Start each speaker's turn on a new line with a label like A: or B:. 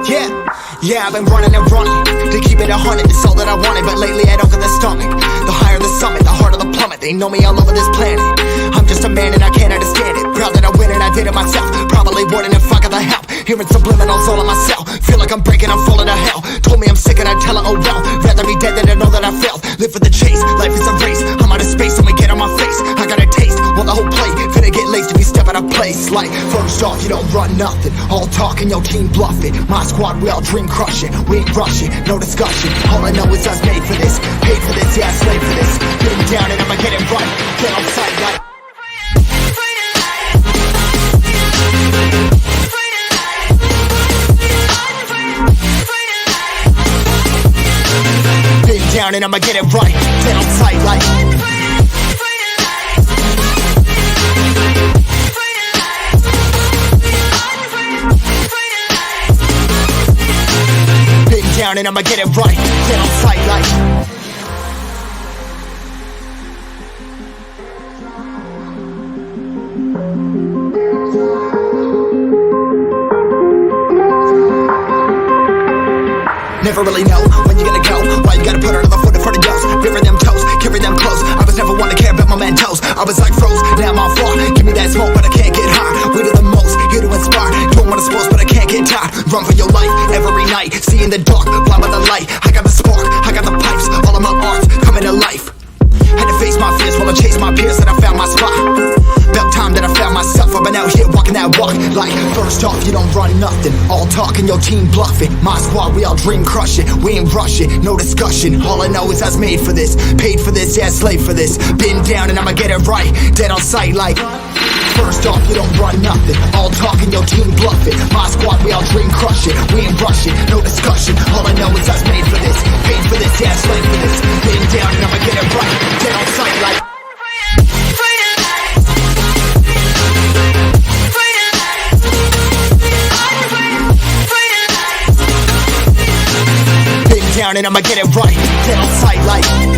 A: Yeah, I've been running and running to keep it 100, it's all that I wanted. But lately I don't get the stomach. The higher the summit, the harder the plummet. They know me all over this planet. I'm just a man and I can't understand it. Proud that I win and I did it myself. Probably wouldn't if I got the help. Hearing subliminals all on myself. Feel like I'm breaking, I'm falling to hell. Told me I'm sick and I tell her, oh well. Rather be dead than to know that I failed. Live for the chase, life is a race. I'm out of space, I'ma get on my face. I got a taste, want the whole plate. Finna get laced if you step out of place. Like, first off, you don't run nothing. All talking, your team bluffing. My squad, we all dream crushing. We ain't rushing, no discussion. All I know is I was made for this. Paid for this, yeah, slave for this. Getting down and I'ma get it right. Get on sight like down and I'ma get it right. Get on sight like been down and I'ma get it right. Get on sight like never really know when you gonna go. Why you gotta put another foot in front of yours? Bury them toes, carry them close. I was never one to care about my mentos. I was like froze, now I'm on floor. Give me that smoke, but I can't get high. We do the most, here to inspire. Don't wanna suppose, but I can't get tired. Run for your life every night. See in the dark, blind by the light. I got the spark, I got the pipes. All of my arts coming to life. Had to face my fears while I chased my peers, and I found my spot. About time that I found myself. I've been out here walking that walk. Like, first off, you don't run nothing. All talking, your team bluffing. My squad, we all dream crushing. We ain't rushing, no discussion. All I know is I was made for this. Paid for this, yeah, slave for this. Been down and I'ma get it right. Dead on sight like first off, you don't run nothing. All talking, your team bluffing. My squad, we all dream crushing. We ain't rushing, no discussion. All I know is I was made for this. Paid for this, yeah, slave for this. Been down and I'ma get it right. Dead on sight like down and I'ma get it right. Get on sight like